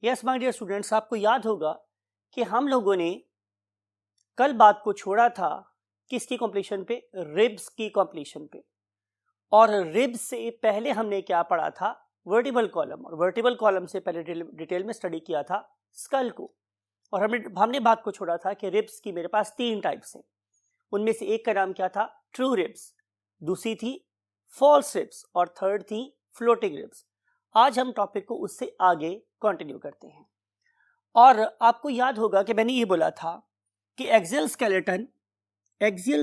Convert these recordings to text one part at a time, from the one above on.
Yes my dear students, आपको याद होगा कि हम लोगों ने कल बात को छोड़ा था किसकी कंप्लीशन पे, रिब्स की कंप्लीशन पे। और रिब्स से पहले हमने क्या पढ़ा था, वर्टिबल कॉलम, और वर्टिबल कॉलम से पहले डिटेल में स्टडी किया था स्कल को। और हमने बात को छोड़ा था कि रिब्स की मेरे पास 3 टाइप्स हैं। उनमें से एक का नाम क्या था, ट्रू रिब्स, दूसरी थी फॉल्स रिब्स, और थर्ड थी फ्लोटिंग रिब्स। आज हम टॉपिक को उससे आगे कंटिन्यू करते हैं। और आपको याद होगा कि मैंने ये बोला था कि एक्सियल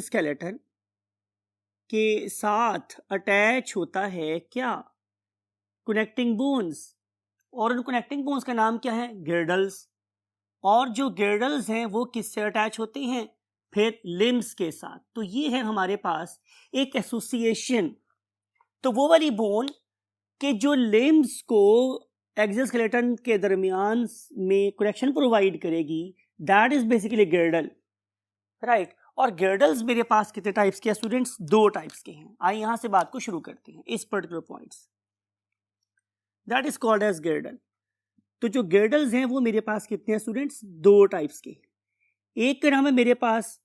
स्केलेटन के साथ अटैच होता है क्या, कनेक्टिंग बोन्स। और उन कनेक्टिंग बोन्स का नाम क्या है, गिर्डल्स। और जो गिर्डल्स हैं वो किससे अटैच होते हैं, फिर लिम्स के साथ। तो ये है हमारे पास एक एसोसिएशन। तो वो वाली बोन के जो लिम्स को एक्सियल स्केलेटन के दरमियान में कनेक्शन प्रोवाइड करेगी, दैट इज बेसिकली गिर्डल, राइट। और गिर्डल्स मेरे पास कितने टाइप्स के स्टूडेंट्स, 2 टाइप्स के हैं। आइए यहां से बात को शुरू करते हैं इस particular points, that is called as girdle. तो जो गिर्डल्स हैं वो मेरे पास कितने हैं स्टूडेंट्स, 2 टाइप्स के। एक का नाम है मेरे पास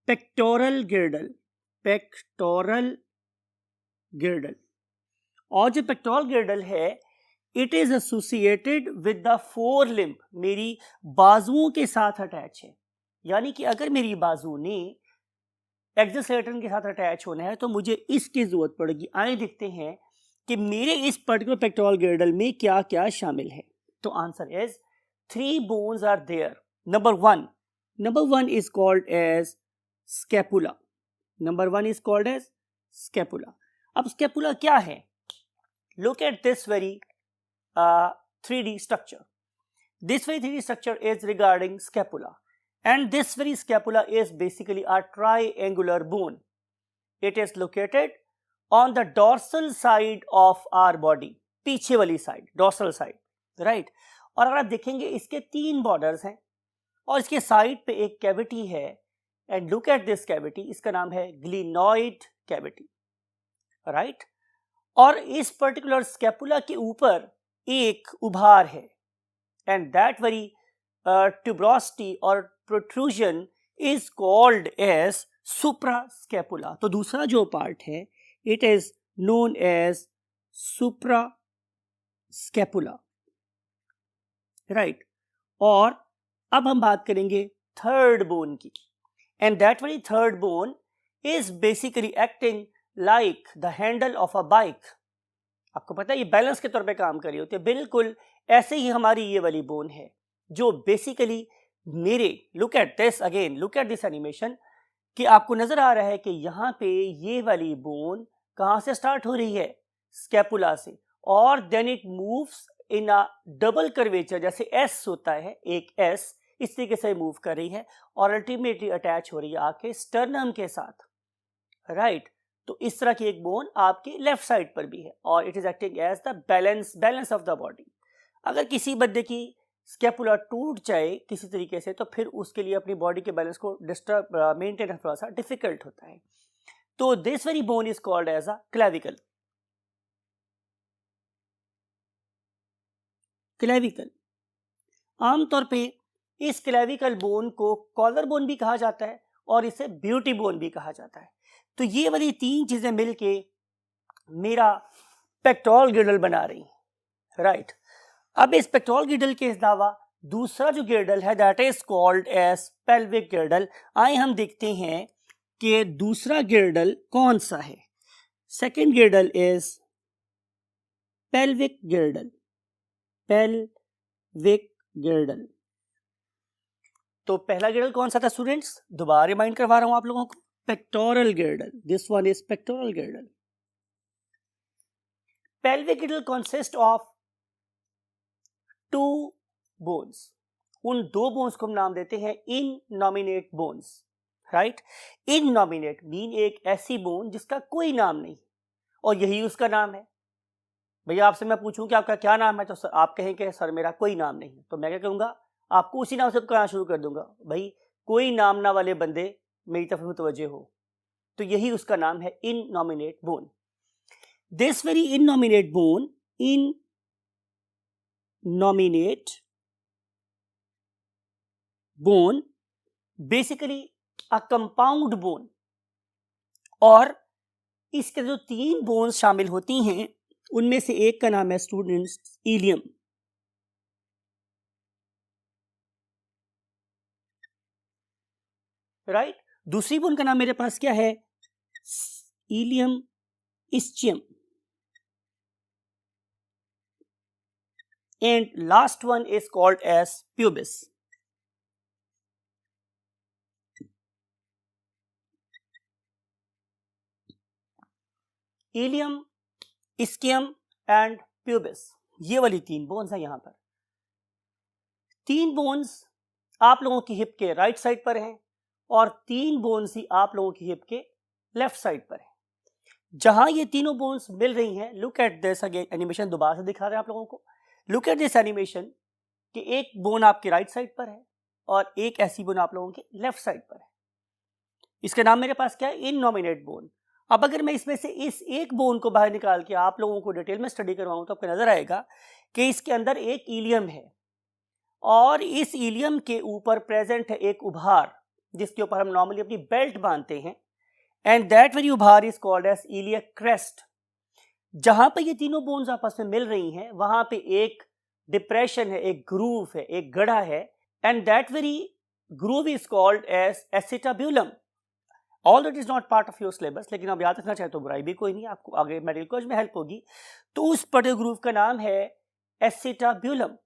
पेक्टोरल गिर्डल, और जो पेक्टोरल गिर्डल है it is associated with the four limb, मेरी बाजुओं के साथ अटैच है। यानी कि अगर मेरी बाजू ने एक्सियल स्केलेटन के साथ अटैच होना है तो मुझे इसकी जरूरत पड़ेगी। आइए देखते हैं कि मेरे इस पर्टिकुलर पेक्टोरल गिर्डल में क्या क्या शामिल है। तो answer is 3 bones are there. Number one is called as scapula. अब स्कैपुला क्या है, look at this very 3D structure. This very 3D structure is regarding scapula, and this very scapula is basically a triangular bone. It is located on the dorsal side of our body, पीछे वाली side, dorsal side, right? और अगर आप देखेंगे इसके 3 borders हैं और इसके साइड पे एक कैविटी है, and look at this cavity, इसका नाम है glenoid cavity, right? और इस पर्टिकुलर स्कैपुला के ऊपर एक उभार है, एंड दैट वेरी ट्यूब्रोसिटी और protrusion is called as suprascapula. तो दूसरा जो पार्ट है it is known as suprascapula, right. और अब हम बात करेंगे थर्ड बोन की, and that very third bone is basically acting like the handle of a bike. आपको पता है ये बैलेंस के तौर पे काम कर रही होती है। बिल्कुल ऐसे ही हमारी ये वाली बोन है जो बेसिकली मेरे, लुक एट दिस एनिमेशन, कि आपको नजर आ रहा है कि यहाँ पे ये वाली बोन कहाँ से स्टार्ट हो रही है, स्कैपुला से, और then it moves in a double curvature, जैसे एस होता है एक एस, इस तरीके से मूव कर रही है और अल्टीमेटली अटैच हो रही है आपके स्टर्नम के साथ, राइट। तो इस तरह की एक बोन आपके लेफ्ट साइड पर भी है और it is acting as the balance of the body. अगर किसी बंदे की स्कैपुला टूट जाए किसी तरीके से तो फिर उसके लिए अपनी बॉडी के बैलेंस को मेंटेन करना थोड़ा सा डिफिकल्ट होता है। तो this very bone is called as a clavicle. आमतौर पे इस क्लेविकल बोन को कॉलर बोन भी कहा जाता है और इसे ब्यूटी बोन भी कहा जाता है। तो ये वाली 3 चीजें मिलके मेरा पेक्टोरल गिर्डल बना रही, राइट। अब इस पेक्टोरल गिर्डल के अलावा दूसरा जो गिर्डल है that is called as pelvic girdle. आइए हम देखते हैं कि दूसरा गिर्डल कौन सा है। Second गिर्डल is pelvic गिर्डल। तो पहला गिर्डल कौन सा था स्टूडेंट्स, दोबारा रिमाइंड करवा रहा हूं आप लोगों को, pectoral गिर्डल। This one is pectoral गिर्डल। Pelvic गिर्डल consist of 2 bones. उन 2 बोन्स को हम नाम देते हैं इननॉमिनेट बोन्स, राइट। इननॉमिनेट मीन एक ऐसी बोन जिसका कोई नाम नहीं, और यही उसका नाम है। भैया आपसे मैं पूछूं कि आपका क्या नाम है, तो आप कहें कि सर मेरा कोई नाम नहीं है, तो मैं क्या करूंगा, आपको उसी नाम से कहना शुरू कर दूंगा, भाई कोई नाम ना वाले बंदे मेरी तरफ मुतवज्जे हो। तो यही उसका नाम है innominate bone. This very innominate bone nominate bone, basically a compound bone, और इसके जो 3 बोन्स शामिल होती हैं उनमें से एक का नाम है स्टूडेंट्स इलियम। राइट, दूसरी बोन का नाम मेरे पास क्या है? Ilium ischium, and last one is called as pubis. Ilium, ischium and pubis, ये वाली 3 बोन्स हैं यहां पर। 3 बोन्स आप लोगों की हिप के राइट साइड पर हैं और 3 बोन्स ही आप लोगों की हिप के लेफ्ट साइड पर है। जहां ये तीनों बोन्स मिल रही हैं, look at this again, animation दोबारा से दिखा रहे हैं आप लोगों को। लुक एट दिस एनिमेशन कि एक बोन आपके राइट साइड पर है और एक ऐसी बोन आप लोगों के लेफ्ट साइड पर है। इसका नाम मेरे पास क्या है? Innominate bone. अब अगर मैं इसमें से इस एक बोन को बाहर निकाल के आप लोगों को डिटेल में स्टडी करवाऊं तो आपको नजर आएगा कि इसके अंदर एक इलियम है और इस इलियम के ऊपर प्रेजेंट है एक उभार जिसके ऊपर हम नॉर्मली अपनी बेल्ट बांधते हैं, एंड दैट वेरी उभार is called as iliac crest. जहां पे ये तीनों बोन्स आपस में मिल रही हैं वहां पे एक डिप्रेशन है, एक ग्रूव है, एक गढ़ा है, and that very groove is called as acetabulum. All that is not part of your syllabus, लेकिन आप याद रखना चाहे तो बुराई भी कोई नहीं, आपको आगे मेडिकल कॉलेज में हेल्प होगी। तो उस पर्टिकुलर ग्रूव का नाम है एसिटाब्यूलम,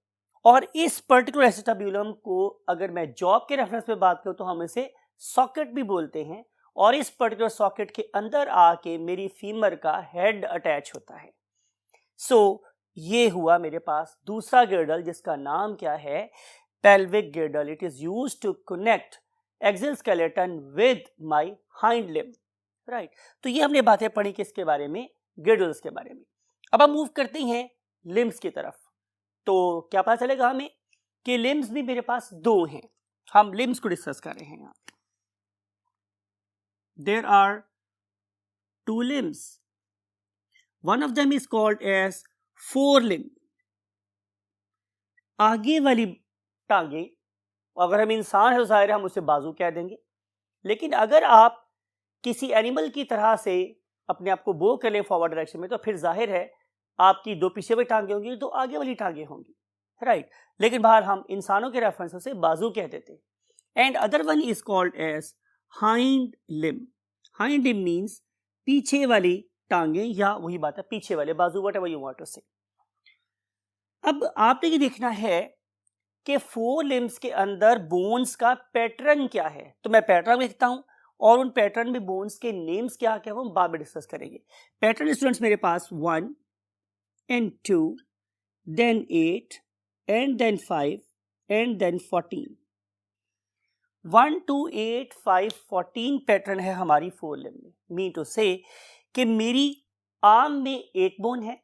और इस पर्टिकुलर एसिटाब्यूलम को अगर मैं जॉब के रेफरेंस में बात करूं तो हम इसे सॉकेट भी बोलते हैं, और इस पर्टिकुलर सॉकेट के अंदर आके मेरी फीमर का हेड अटैच होता है। सो ये हुआ मेरे पास दूसरा गिर्डल जिसका नाम क्या है? Pelvic girdle. It is used to connect axial skeleton with my hind limb. Right, तो ये हमने बातें पढ़ी किसके बारे में? गिर्डल्स के बारे में। अब हम मूव करते हैं लिम्ब्स की तरफ। तो क्या पता चलेगा हमें कि लिम्ब्स भी मेरे पास 2 हैं। हम लिम्ब्स को डिस्कस कर रहे हैं यहाँ। There are 2 limbs. One of them is called as forelimb. आगे वाली टांगे, अगर हम इंसान है तो जाहिर हम उसे बाजू कह देंगे, लेकिन अगर आप किसी एनिमल की तरह से अपने आप को बो कर लें फॉरवर्ड डायरेक्शन में तो फिर जाहिर है आपकी 2 पीछे वाली टांगे होंगी, 2 आगे वाली टांगे होंगी। राइट, लेकिन बाहर हम इंसानों के रेफरेंस से बाजू कह देते हैं। And other one is called as hind limb. Hind limb means पीछे वाली टांगे, या वही बात है पीछे वाले बाजू, व्हाटएवर यू वांट टू से। अब आपने ये देखना है कि 4 लिम्ब्स के अंदर बोन्स का पैटर्न क्या है। तो मैं पैटर्न लिखता हूं और उन पैटर्न में बोन्स के नेम्स क्या क्या वो हम बाद में डिस्कस करेंगे। पैटर्न स्टूडेंट्स मेरे पास 1 and 2, then 8 and then 5 and then 14। 1 2 8 5 14 pattern है हमारी 4 लिम्ब में। मीन टू से कि मेरी आर्म में एक बोन है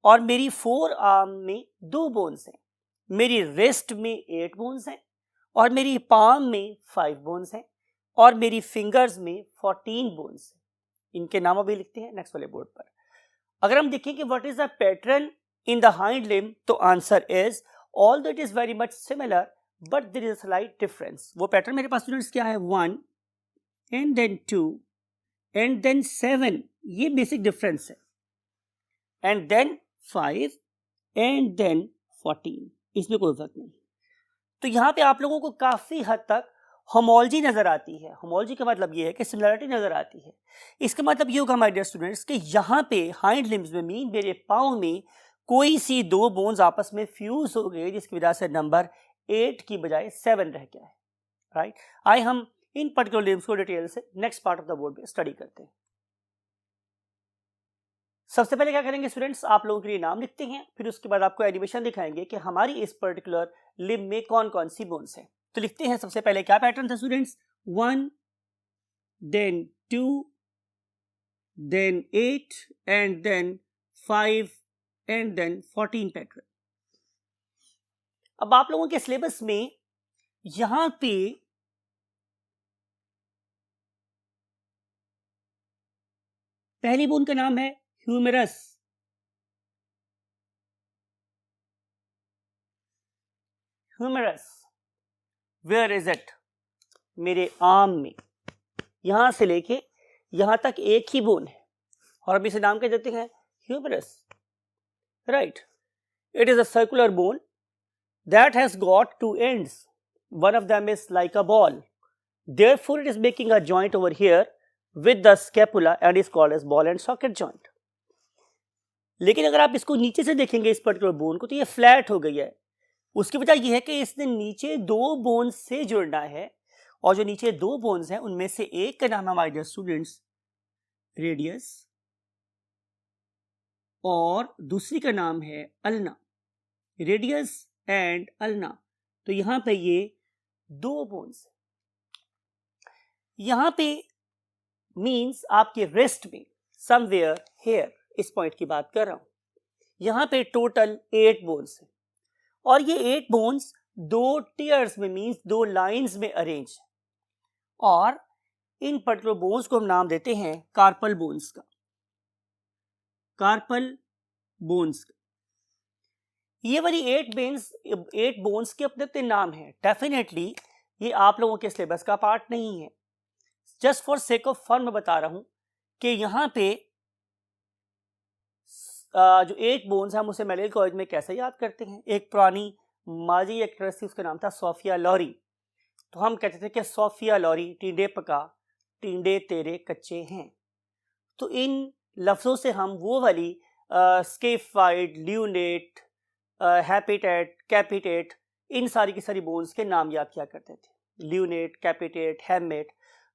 और मेरी 4 आर्म में 2 बोन्स हैं, मेरी रिस्ट में 8 बोन्स हैं और मेरी पाम में 5 बोन्स हैं और मेरी फिंगर्स में 14 बोन्स हैं। इनके नाम अभी लिखते हैं नेक्स्ट वाले बोर्ड पर। अगर हम देखें कि what is the pattern in the hind limb, तो answer is all that is very much similar but there is a slight difference. वो पैटर्न मेरे पास स्टूडेंट्स क्या है? 1 एंड देन 2 एंड देन 7, ये बेसिक डिफरेंस है, एंड देन 5 एंड देन 14, इसमें कोई फर्क नहीं। तो यहां पे आप लोगों को काफी हद तक होमोलॉजी नजर आती है। होमोलॉजी का मतलब ये है कि सिमिलरिटी नजर आती है। इसका मतलब ये होगा माय डियर स्टूडेंट्स कि यहाँ पे हाइंड लिम्स में, मीन मेरे पाँव में कोई सी 2 बोन्स आपस में फ्यूज हो गए जिसकी वजह से नंबर 8 की बजाय 7 रह गया है। राइट, आइए हम इन पर्टिकुलर लिम्स को डिटेल से next part of the board में स्टडी करते हैं। सबसे पहले क्या करेंगे स्टूडेंट्स, आप लोगों के लिए नाम लिखते हैं, फिर उसके बाद आपको एनिमेशन दिखाएंगे कि हमारी इस पर्टिकुलर लिम्ब में कौन कौन सी बोन्स हैं। तो लिखते हैं सबसे पहले क्या पैटर्न था students? 1 then 2 then 8 and then 5 and then 14 pattern. अब आप लोगों के सिलेबस में यहां पे पहली बोन का नाम है humerus, humerus. Where is it? मेरे आर्म में, यहां से लेके यहां तक एक ही बोन है और हम इसे नाम क्या देते हैं? Humerus, right. It is a circular bone that has got two ends. One of them is like a ball. Therefore, it is making a joint over here with the scapula and is called as ball and socket joint. लेकिन अगर आप इसको नीचे से देखेंगे इस particular bone को तो ये फ्लैट हो गई है। उसकी वजह यह है कि इसने नीचे दो बोन्स से जुड़ना है और जो नीचे दो बोन्स हैं उनमें से एक का नाम है हमारे डियर स्टूडेंट्स रेडियस और दूसरी का नाम है अल्ना। रेडियस एंड अल्ना, तो यहां पे ये दो बोन्स, यहां पे मींस आपके रिस्ट में समवेयर हेयर, इस पॉइंट की बात कर रहा हूं। यहां पे टोटल 8 बोन्स है और ये 8 बोन्स दो टीयर्स में मींस दो लाइंस में अरेंज है और इन पर्टिकुलर बोन्स को हम नाम देते हैं कार्पल बोन्स का। कार्पल बोन्स का ये वाली 8 बोन्स के अपने अपने नाम हैं। डेफिनेटली ये आप लोगों के सिलेबस का पार्ट नहीं है, just for sake of fun मैं बता रहा हूं कि यहाँ पे जो 8 बोन्स हैं हम उसे मेडिकल कॉलेज में कैसे याद करते हैं। एक पुरानी माजी एक्ट्रेस थी, उसका नाम था सोफिया लॉरी। तो हम कहते थे कि सोफिया लॉरी टींडे पका टींडे तेरे कच्चे हैं। तो इन लफ्ज़ों से हम वो वाली स्केफाइड, ल्यूनेट, हैपिटेट, कैपिटेट, इन सारी की सारी बोन्स के नाम याद किया करते थे। ल्यूनेट, कैपिटेट, हैमेट।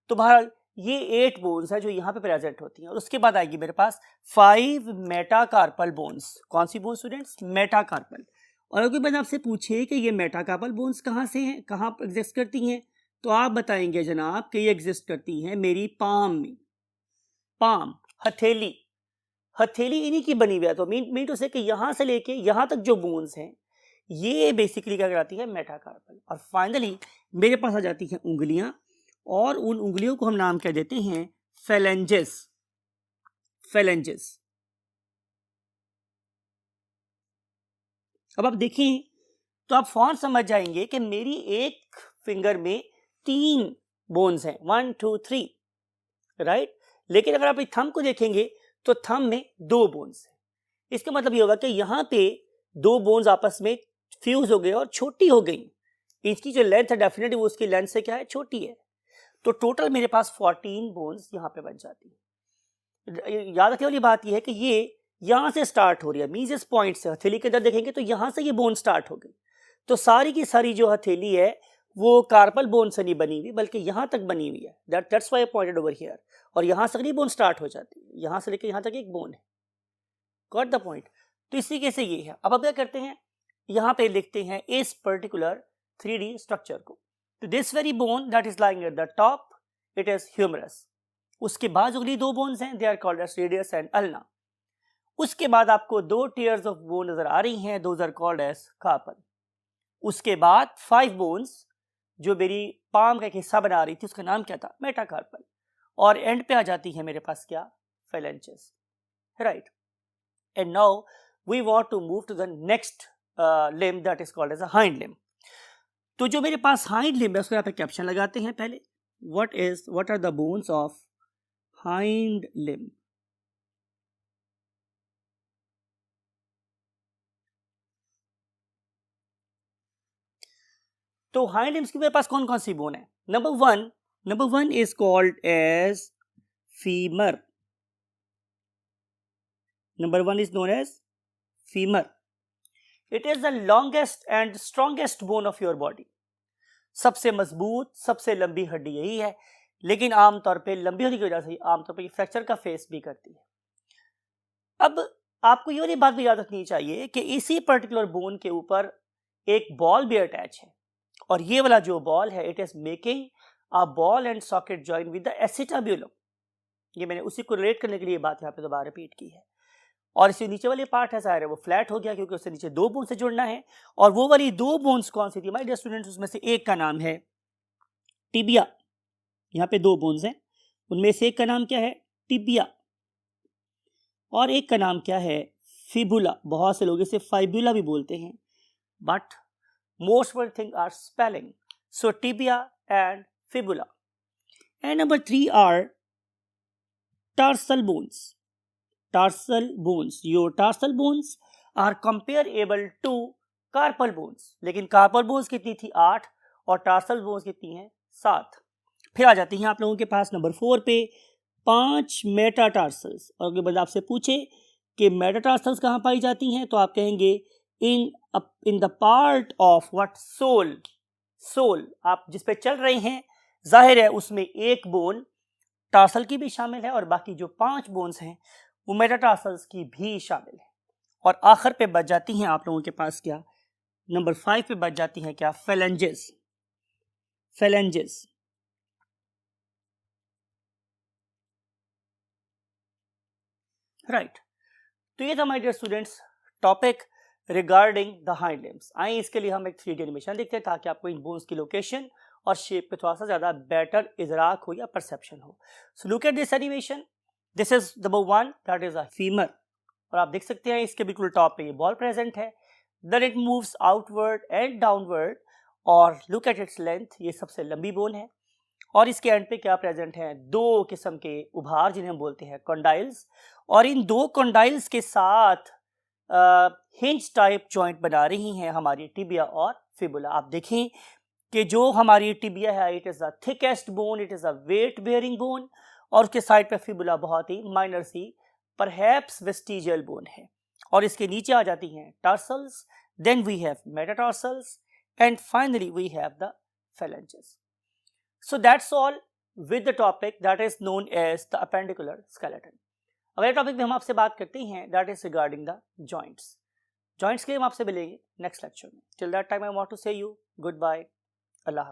तो बहरहाल ये 8 बोन्स है जो यहाँ पे प्रेजेंट होती हैं और उसके बाद आएगी मेरे पास 5 मेटाकार्पल बोन्स। कौन सी बोन्स स्टूडेंट्स? मेटाकार्पल। और अगर मैंने आपसे पूछे कि ये मेटाकार्पल बोन्स कहाँ से हैं, कहाँ एग्जिस्ट करती हैं, तो आप बताएंगे जनाब कि ये एग्जिस्ट करती हैं मेरी पाम में। पाम, हथेली, हथेली इन्हीं की बनी हुई है। तो मीन टू से कि यहाँ से लेके यहाँ तक जो बोन्स हैं ये बेसिकली क्या कहलाती है? मेटाकार्पल। और फाइनली मेरे पास आ जाती हैं उंगलियां और उन उंगलियों को हम नाम क्या देते हैं? फेलेंजेस। फेलेंजेस। अब आप देखें तो आप फौरन समझ जाएंगे कि मेरी एक फिंगर में 3 बोन्स हैं, 1 2 3, राइट। लेकिन अगर आप थंब को देखेंगे तो थंब में 2 बोन्स हैं। इसका मतलब ये होगा कि यहाँ पे 2 बोन्स आपस में फ्यूज हो गए और छोटी हो गई। इसकी जो लेंथ है डेफिनेटली वो उसकी लेंथ से क्या है? छोटी है। तो टोटल मेरे पास 14 बोन्स यहाँ पे बन जाती है। याद रखने वाली बात यह है कि ये यहाँ से स्टार्ट हो रही है, मींस इस पॉइंट से हथेली के अंदर देखेंगे तो यहाँ से ये बोन स्टार्ट हो गई। तो सारी की सारी जो हथेली है वो कार्पल बोन से नहीं बनी हुई बल्कि यहाँ तक बनी हुई है। That's why I pointed over here. और यहाँ से अगली बोन स्टार्ट हो जाती है, यहाँ से लेकर यहाँ तक एक बोन है। Got the point? तो इसी के से ये है। अब क्या करते हैं, यहाँ पे लिखते हैं इस पर्टिकुलर 3D स्ट्रक्चर को। तो this very bone that is lying at the top, it is humerus. उसके बाद अगली 2 बोन्स हैं, they are called as radius and ulna. उसके बाद आपको 2 टीयर्स ऑफ बोन नजर आ रही हैं, those are called as carpal. उसके बाद 5 बोन्स जो मेरी पाम का एक हिस्सा बना रही थी उसका नाम क्या था? मेटाकार्पल। और एंड पे आ जाती है मेरे पास क्या? Phalanges, right. And now we want to move to the next limb that is called as a hind limb. तो जो मेरे पास हाइंड लिम्ब है उसको यहाँ पे कैप्शन लगाते हैं पहले। What are the bones of hind limb? तो हाइंड लिम्स की मेरे पास कौन कौन सी बोन है? Number one is called as femur. Number 1 is known as femur. It is the longest and strongest bone of your body. सबसे मजबूत, सबसे लंबी हड्डी यही है, लेकिन आमतौर पे लंबी होने की वजह से आमतौर पे फ्रैक्चर का फेस भी करती है। अब आपको ये वाली बात भी याद रखनी चाहिए कि इसी पर्टिकुलर बोन के ऊपर एक बॉल भी अटैच है और ये वाला जो बॉल है it is making a ball and socket joint with the acetabulum. ये मैंने उसी को रिलेट करने के लिए बात यहाँ पे दोबारा रिपीट की है। और इसी नीचे वाली पार्ट है जाहिर है वो फ्लैट हो गया क्योंकि उससे नीचे 2 बोन से जुड़ना है। और वो वाली 2 बोन्स कौन सी थी माय डियर स्टूडेंट्स? उसमें से एक का नाम है टिबिया। यहाँ पे 2 बोन्स हैं, उनमें से एक का नाम क्या है? टिबिया। और एक का नाम क्या है? फिबुला। बहुत से लोग इसे फाइबुला भी बोलते हैं, but Most important thing are spelling. So tibia and fibula. And number 3 are tarsal bones. Tarsal bones. Your tarsal bones are comparable to carpal bones. लेकिन carpal bones कितनी थी 8 और tarsal bones कितनी है 7. फिर आ जाती हैं आप लोगों के पास नंबर 4 पे 5 मेटाटार्सल्स. और अगर बंदा आपसे पूछे कि मेटाटार्सल्स कहाँ पाई जाती हैं तो आप कहेंगे in the part of what sole. Sole आप जिस पे चल रहे हैं जाहिर है उसमें एक बोन टार्सल की भी शामिल है और बाकी जो 5 बोन्स हैं वो मेटाटार्सल्स की भी शामिल है. और आखिर पे बच जाती हैं आप लोगों के पास क्या नंबर 5 पे बच जाती हैं क्या फेलेंजेस. Phalanges right. तो ये था my dear students topic regarding the hind limbs. आइए इसके लिए हम एक 3D एनिमेशन देखते हैं ताकि आपको इन बोन्स की लोकेशन और शेप पे थोड़ा सा ज़्यादा बेटर इदराक हो या परसेप्शन हो. So look at this animation. This is number 1 that is a femur. और आप देख सकते हैं इसके बिल्कुल टॉप पे ये बॉल प्रेजेंट है. Then it moves outward and downward. और लुक एट इट्स लेंथ. ये सबसे लंबी बोन है. और इसके एंड पे क्या प्रेजेंट है 2 किस्म के उभार जिन्हें हम बोलते हैं कॉन्डाइल्स. और इन 2 कॉन्डाइल्स के साथ हिंज टाइप जॉइंट बना रही हैं हमारी टिबिया और फिबुला. आप देखें कि जो हमारी टिबिया है it is the thickest bone, it is a weight bearing bone. और उसके साइड पे फिबुला बहुत ही माइनर सी परहैप्स वेस्टिजियल बोन है. और इसके नीचे आ जाती हैं tarsals. Then we have metatarsals and finally we have the phalanges. So that's all with the topic that is known as the appendicular skeleton. अगले टॉपिक में हम आपसे बात करते हैं that is regarding the joints. Joints के लिए हम आपसे मिलेंगे नेक्स्ट लेक्चर में. Till that time I want to say you goodbye. Allah Hafiz.